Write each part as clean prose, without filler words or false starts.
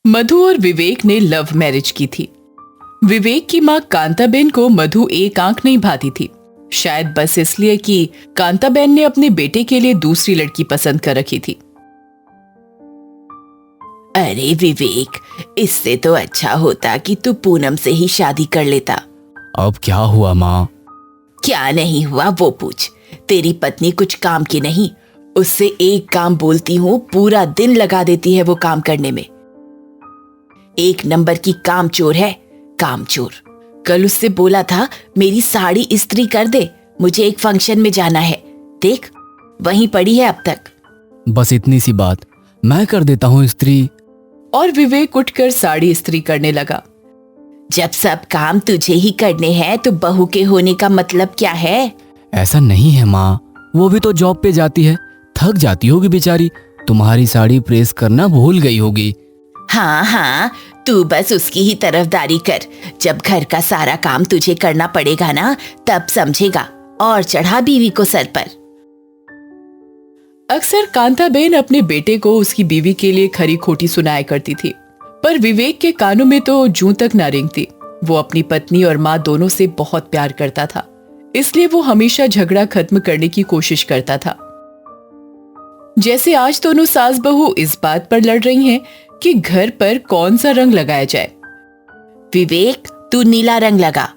मधु और विवेक ने love marriage की थी। विवेक की मां कांताबेन को मधु एक आंख नहीं भाती थी, शायद बस इसलिए कि कांताबेन ने अपने बेटे के लिए दूसरी लड़की पसंद कर रखी थी। अरे विवेक, इससे तो अच्छा होता कि तू पूनम से ही शादी कर लेता। अब क्या हुआ माँ? क्या नहीं हुआ वो पूछ। तेरी पत्नी कुछ काम की नहीं, उससे एक काम बोलती हूँ पूरा दिन लगा देती है वो काम करने में। एक नंबर की कामचोर है, कामचोर। कल उससे बोला था मेरी साड़ी इस्त्री कर दे, मुझे एक फंक्शन में जाना है। देख वहीं पड़ी है अब तक। बस इतनी सी बात, मैं कर देता हूँ इस्त्री। और विवेक उठकर साड़ी इस्त्री करने लगा। जब सब काम तुझे ही करने हैं तो बहू के होने का मतलब क्या है? ऐसा नहीं है माँ, वो भी तो जॉब पे जाती है, थक जाती होगी बेचारी, तुम्हारी साड़ी प्रेस करना भूल गई होगी। हाँ हाँ, तू बस उसकी ही तरफदारी कर। जब घर का सारा काम तुझे करना पड़ेगा ना, तब समझेगा। और चढ़ा बीवी को सर पर। अक्सर कांताबेन अपने बेटे को उसकी बीवी के लिए खरी खोटी सुनाया करती थी, पर विवेक के कानों में तो जूं तक ना रेंगती। वो अपनी पत्नी और माँ दोनों से बहुत प्यार करता था, इसलिए वो हमेशा झगड़ा खत्म करने की कोशिश करता था। जैसे आज दोनों सास बहू इस बात पर लड़ रही हैं कि घर पर कौन सा रंग लगाया जाए। विवेक, तू नीला रंग लगा।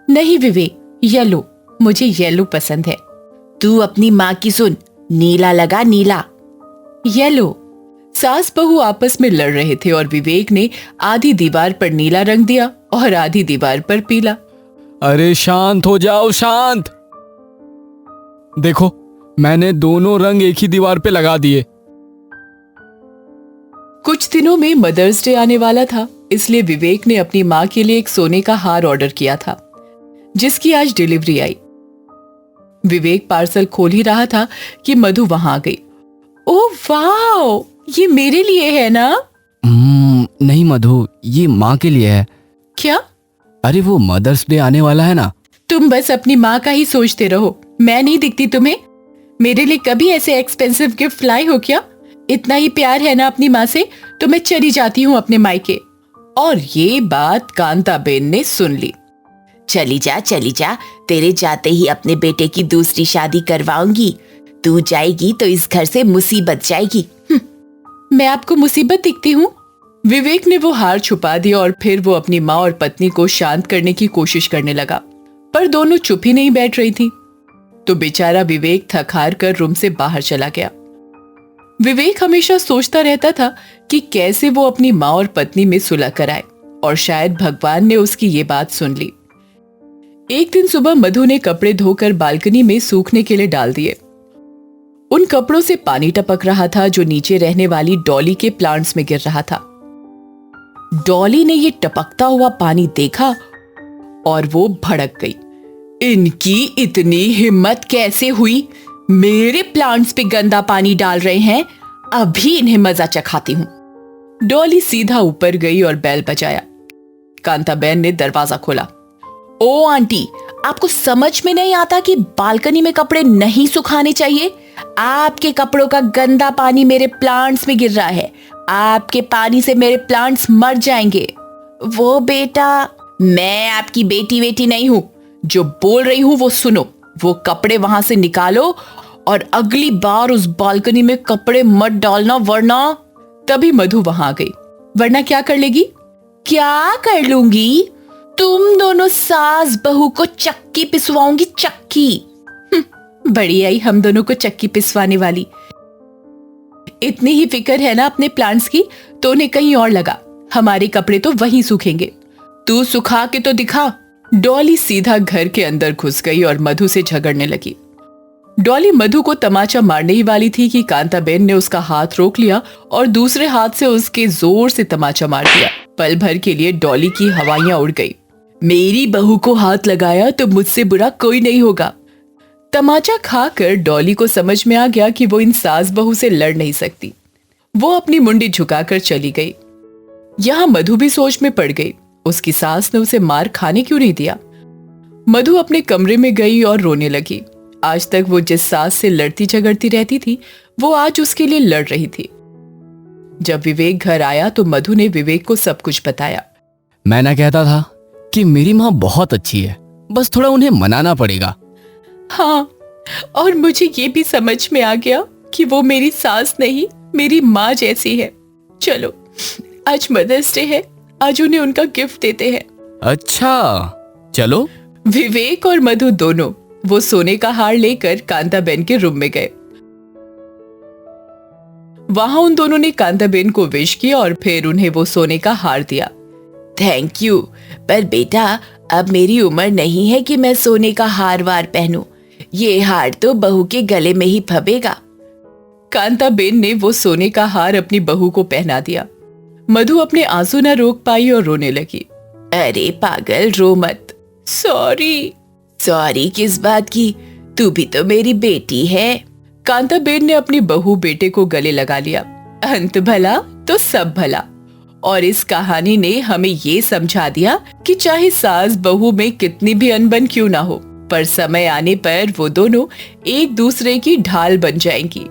नहीं विवेक, येलो, मुझे येलो पसंद है। तू अपनी माँ की सुन, नीला लगा, नीला। येलो। सास बहू आपस में लड़ रहे थे और विवेक ने आधी दीवार पर नीला रंग दिया और आधी दीवार पर पीला। अरे शांत हो जाओ, शांत। देखो, मैंने दोनों रंग एक ही दीवार पे लगा दिए। कुछ दिनों में मदर्स डे आने वाला था, इसलिए विवेक ने अपनी माँ के लिए एक सोने का हार ऑर्डर किया था, जिसकी आज डिलीवरी आई। विवेक पार्सल खोल ही रहा था कि मधु वहां आ गई। ओह वाह, ये मेरे लिए है ना? नहीं मधु, ये माँ के लिए है। क्या? अरे वो मदर्स डे आने वाला है ना। तुम बस अपनी माँ का ही सोचते रहो, मैं नहीं दिखती तुम्हें? मेरे लिए कभी ऐसे एक्सपेंसिव गिफ्ट लाई हो क्या? इतना ही प्यार है ना अपनी माँ से तो मैं चली जाती हूँ अपने मायके। और ये बात कांताबेन ने सुन ली। चली जा, तेरे जाते ही अपने बेटे की दूसरी शादी करवाऊंगी। तू जाएगी तो इस घर से मुसीबत जाएगी। मैं आपको मुसीबत दिखती हूँ? विवेक ने वो हार छुपा दिया और फिर वो अपनी माँ और पत्नी को शांत करने की कोशिश करने लगा, पर दोनों चुप ही नहीं बैठ रही थी। तो बेचारा विवेक थक हार कर रूम से बाहर चला गया। विवेक हमेशा सोचता रहता था कि कैसे वो अपनी माँ और पत्नी में सुलह कराए, और शायद भगवान ने उसकी ये बात सुन ली। एक दिन सुबह मधु ने कपड़े धोकर बालकनी में सूखने के लिए डाल दिए। उन कपड़ों से पानी टपक रहा था जो नीचे रहने वाली डॉली के प्लांट्स में गिर रहा था। डॉली ने ये टपकता हुआ पानी देखा और वो भड़क गई। इनकी इतनी हिम्मत कैसे हुई? मेरे प्लांट्स पे गंदा पानी डाल रहे हैं, अभी इन्हें मजा चखाती हूं। डॉली सीधा ऊपर गई और बेल बजाया। कांताबेन ने दरवाजा खोला। ओ आंटी, आपको समझ में नहीं आता कि बालकनी में कपड़े नहीं सुखाने चाहिए? आपके कपड़ों का गंदा पानी मेरे प्लांट्स में गिर रहा है। आपके पानी से मेरे प्लांट्स मर जाएंगे। वो बेटा, मैं आपकी बेटी नहीं हूं, जो बोल रही हूं वो सुनो। वो कपड़े वहां से निकालो और अगली बार उस बालकनी में कपड़े मत डालना, वरना। तभी मधु वहां आ गई। वरना क्या कर लेगी? क्या कर लूंगी? तुम दोनों सास बहू को चक्की पिसवाऊंगी, चक्की। बड़ी आई हम दोनों को चक्की पिसवाने वाली। इतनी ही फिक्र है ना अपने प्लांट्स की, तो उन्हें कहीं और लगा। हमारे कपड़े तो वहीं सूखेंगे। तू सुखा के तो दिखा। डॉली सीधा घर के अंदर घुस गई और मधु से झगड़ने लगी। डॉली मधु को तमाचा मारने ही वाली थी कि कांताबेन ने उसका हाथ रोक लिया और दूसरे हाथ से उसके जोर से तमाचा मार दिया। पल भर के लिए डॉली की हवाइयां उड़ गई। मेरी बहू को हाथ लगाया तो मुझसे बुरा कोई नहीं होगा। तमाचा खाकर डॉली को समझ में आ गया कि वो इन सास बहू से लड़ नहीं सकती। वो अपनी मुंडी झुकाकर चली गई। यहां मधु भी सोच में पड़ गई। उसकी सास ने उसे मार खाने क्यों नहीं दिया? मधु अपने कमरे में गई और रोने लगी। आज तक वो जिस सास से लड़ती झगड़ती रहती थी, वो आज उसके लिए लड़ रही थी। जब विवेक घर आया तो मधु ने विवेक को सब कुछ बताया। मैं ना कहता था कि मेरी माँ बहुत अच्छी है, बस थोड़ा उन्हें मनाना पड़ेगा। हाँ, और मुझे ये भी समझ में आ गया कि वो मेरी सास नहीं, मेरी माँ जैसी है। चलो, आज मदर्स डे है, आज उन्हें उनका गिफ्ट देते हैं। अच्छा, चलो। विवेक और मधु दोनों वो सोने का हार लेकर कांताबेन के रूम में गए। वहां उन दोनों ने कांताबेन को विश किया और फिर उन्हें वो सोने का हार दिया। थैंक यू, पर बेटा अब मेरी उम्र नहीं है कि मैं सोने का हार वार पहनूं। ये हार तो बहू के गले में ही फबेगा। कांताबेन ने वो सोने का हार अपनी बहू को पहना दिया। मधु अपने आंसू न रोक पाई और रोने लगी। अरे पागल, रो मत। सॉरी। सॉरी किस बात की? तू भी तो मेरी बेटी है। कांताबेन ने अपनी बहू बेटे को गले लगा लिया। अंत भला तो सब भला। और इस कहानी ने हमें ये समझा दिया कि चाहे सास बहू में कितनी भी अनबन क्यों ना हो, पर समय आने पर वो दोनों एक दूसरे की ढाल बन जाएंगी।